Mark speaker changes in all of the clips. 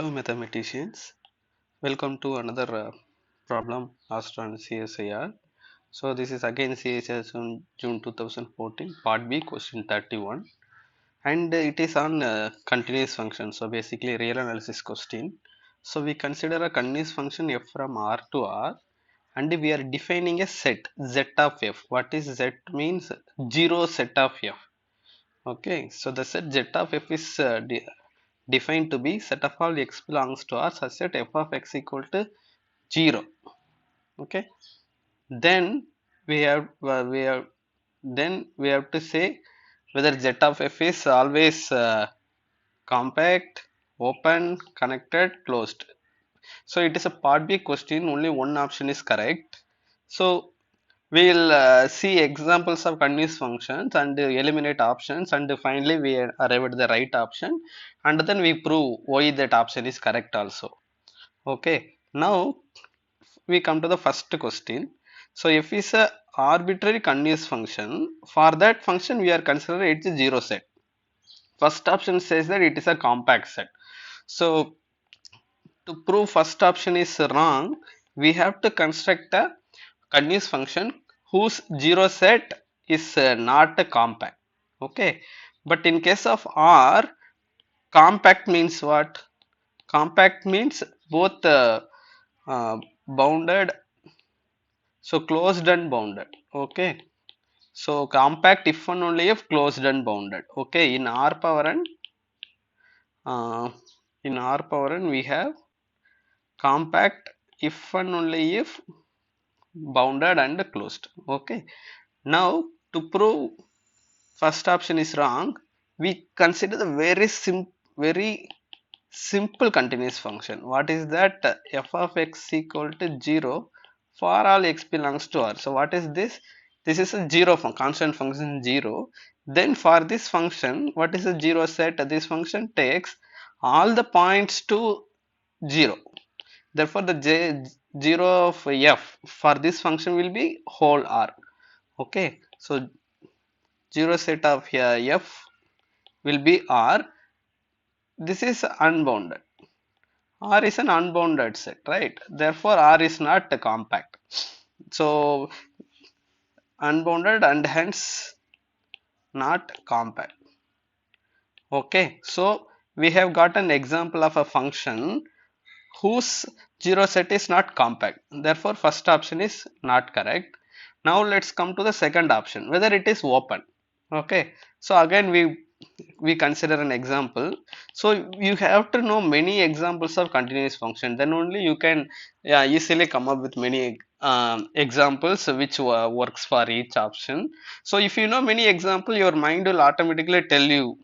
Speaker 1: Hello mathematicians, welcome to another problem asked on CSIR. So this is again CSIR on June 2014 part B question 31 and it is on continuous function. So basically real analysis question. So we consider a continuous function f from R to R and we are defining a set z of f. What is z means? Zero set of f. Okay, so the set z of f is defined to be set of all x belongs to R such that f of x equal to 0. Okay, then we have to say whether z of f is always compact, open, connected, closed. So it is a part B question, only one option is correct. So we'll see examples of continuous functions and eliminate options, and finally we arrive at the right option, and then we prove why that option is correct also. Okay, now we come to the first question. So f is a arbitrary continuous function. For that function we are considering it's a zero set. First option says that it is a compact set. So to prove first option is wrong, we have to construct a continuous function whose zero set is not a compact. Okay, but in case of R, compact means what? Compact means both bounded, so closed and bounded. Okay, so compact if and only if closed and bounded. Okay, in R power n, uh, we have compact if and only if bounded and closed. Okay, now to prove first option is wrong, we consider the very simple continuous function. What is that? F of x equal to 0 for all x belongs to R. So what is this? This is a zero constant function 0. Then for this function, what is a zero set? This function takes all the points to 0. Therefore the 0 of f for this function will be whole R. Okay, so 0 set of f will be R. This is unbounded. R is an unbounded set, right? Therefore R is not compact. So unbounded and hence not compact. Okay, so we have got an example of a function whose zero set is not compact. Therefore first option is not correct. Now let's come to the second option, whether it is open. Okay, so again we consider an example. So you have to know many examples of continuous function, then only you can easily come up with many examples which works for each option. So if you know many example, your mind will automatically tell you,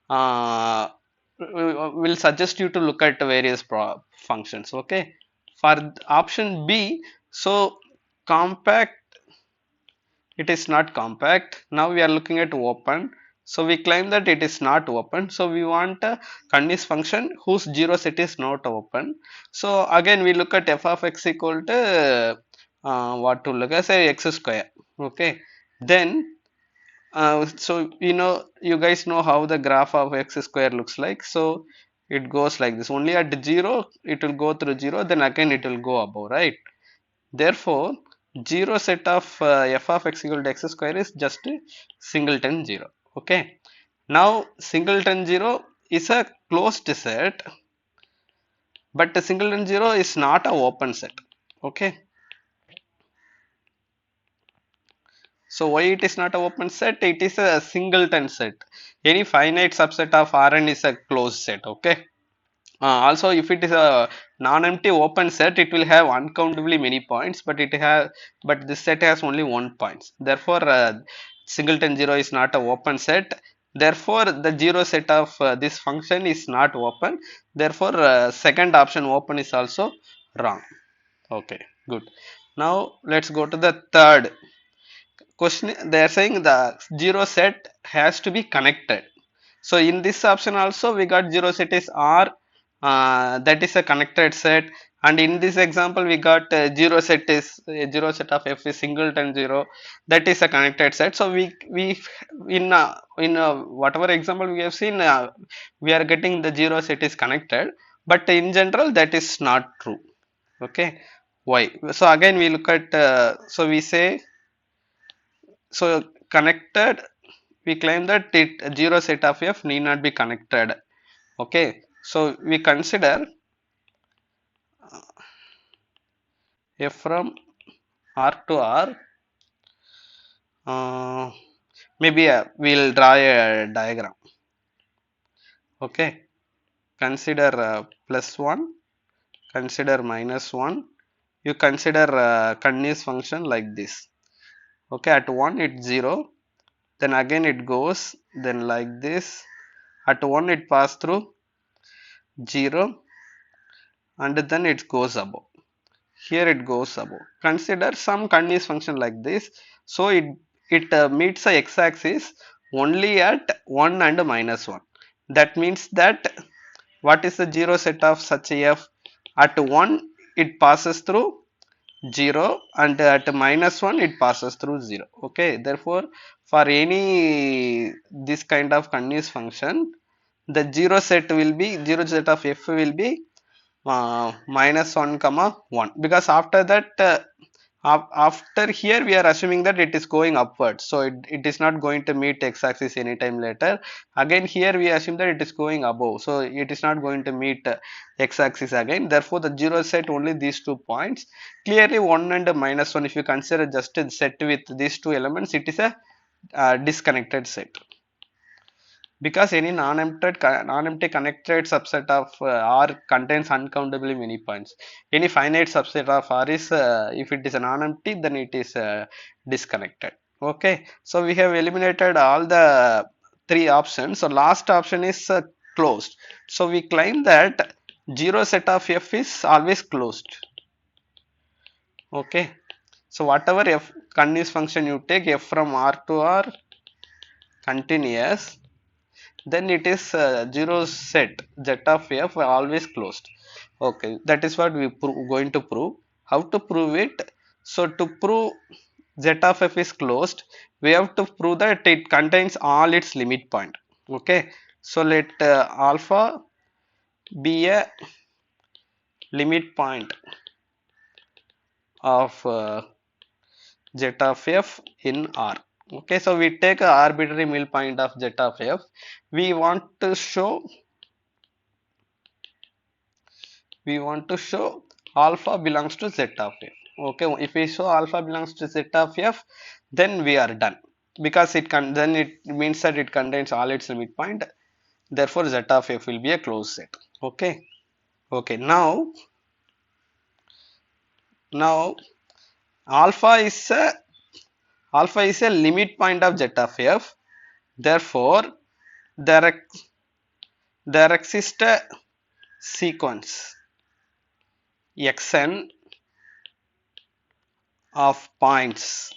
Speaker 1: uh, will suggest you to look at various functions. Okay, for option B, so compact, it is not compact. Now we are looking at open, so we claim that it is not open, so we want a continuous function whose zero set is not open. So again we look at f of x equal to what to look at, say x square. Okay, then so you guys know how the graph of x square looks like. So it goes like this, only at 0 it will go through 0, then again it will go above, right? Therefore, 0 set of f of x equal to x square is just a singleton 0. Okay. Now, singleton 0 is a closed set, but the singleton 0 is not a open set. Okay. So, why it is not a open set? It is a singleton set. Any finite subset of Rn is a closed set. Okay. Also, if it is a non-empty open set, it will have uncountably many points, but this set has only one point. Therefore, singleton 0 is not a open set. Therefore, the 0 set of this function is not open. Therefore, second option open is also wrong. Okay, good. Now let's go to the third question. They are saying the 0 set has to be connected. So in this option also we got 0 set is R, that is a connected set, and in this example we got 0 set is 0 set of f is singleton 0, that is a connected set. So we in whatever example we have seen, we are getting the 0 set is connected, but in general that is not true. Okay, why? So again we look at so we say, so connected, we claim that it zero set of f need not be connected. Okay, so we consider f from r to r. Maybe we'll draw a diagram. Okay, consider plus 1, consider minus 1, you consider continuous function like this. Okay, at 1 it's 0, then again it goes, then like this, at 1 it pass through 0, and then it goes above. Here it goes above. Consider some continuous function like this. So it meets the x-axis only at 1 and minus 1. That means that what is the zero set of such a f? At 1 it passes through 0, and at minus 1 it passes through 0. Okay, therefore for any this kind of continuous function, the zero set of f will be minus 1 comma 1, because after that after here we are assuming that it is going upwards, so it is not going to meet x-axis anytime later. Again here we assume that it is going above, so it is not going to meet x-axis again. Therefore the zero set only these 2 points. Clearly 1 and minus 1, if you consider just a set with these 2 elements, it is a disconnected set, because any non-empty connected subset of R contains uncountably many points. Any finite subset of R is if it is a non-empty, then it is disconnected. Okay, so we have eliminated all the 3 options. So last option is closed. So we claim that zero set of f is always closed. Okay, so whatever f continuous function you take, f from R to R continuous, then it is zero set z of f always closed. Okay, that is what we going to prove. How to prove it? So to prove z of f is closed, we have to prove that it contains all its limit point. Okay, so let alpha be a limit point of z of f in R. Okay, so we take a arbitrary middle point of z of f. We want to show alpha belongs to z of f. Okay, if we show alpha belongs to z of f, then we are done, because then it means that it contains all its limit point. Therefore z of f will be a closed set. Okay, okay, now alpha is a limit point of z of f. Therefore there there exists a sequence xn of points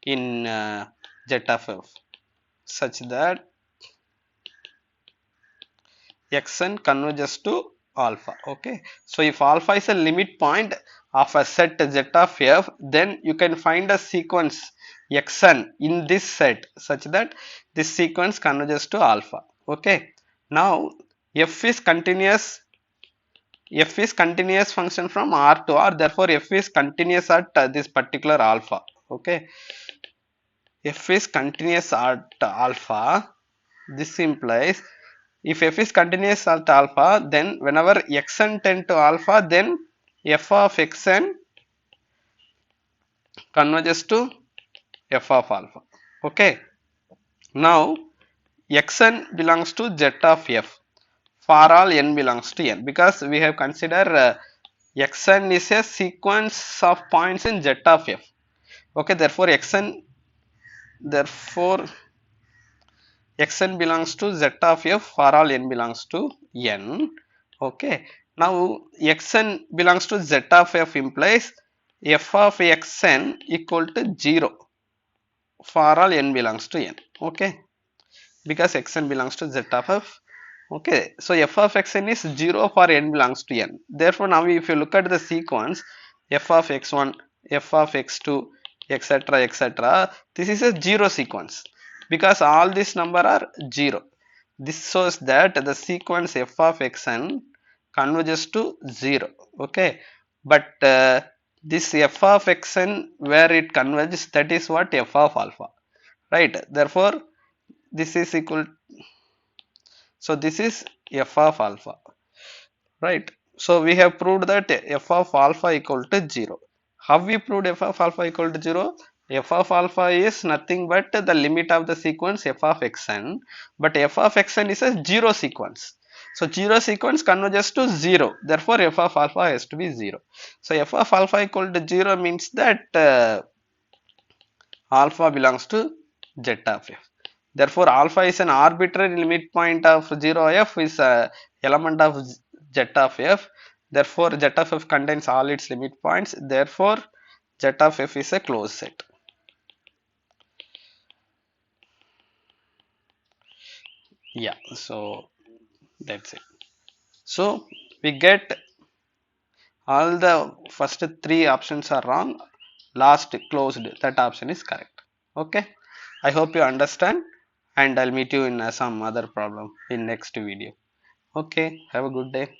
Speaker 1: in z of f such that xn converges to alpha. Okay, so if alpha is a limit point of a set z of f, then you can find a sequence xn in this set such that this sequence converges to alpha. Okay, now f is continuous function from R to R, therefore f is continuous at this particular alpha. Okay, f is continuous at alpha. This implies if f is continuous at alpha, then whenever xn tend to alpha, then f of xn converges to f of alpha. Okay, now xn belongs to z of f for all n belongs to n, because we have considered xn is a sequence of points in z of f. Okay, therefore xn belongs to z of f for all n belongs to n. Okay, now xn belongs to z of f implies f of xn equal to 0 for all n belongs to n. Okay, because xn belongs to z of f. Okay, so f of xn is 0 for n belongs to n. Therefore now if you look at the sequence f of x1, f of x2, etc., this is a 0 sequence, because all these number are 0. This shows that the sequence f of xn converges to 0. Okay, but this f of xn where it converges, that is what f of alpha, right? Therefore this is equal, so this is f of alpha, right? So we have proved that f of alpha equal to 0. How we proved f of alpha equal to 0? F of alpha is nothing but the limit of the sequence f of xn, but f of xn is a 0 sequence. So 0 sequence converges to 0, therefore f of alpha has to be 0. So f of alpha equal to 0 means that alpha belongs to z of f. Therefore alpha is an arbitrary limit point of 0 f, is a element of z of f. Therefore z of f contains all its limit points, therefore z of f is a closed set. Yeah, so that's it. So we get all the first three options are wrong, last closed, that option is correct. Okay, I hope you understand, and I'll meet you in some other problem in next video. Okay, have a good day.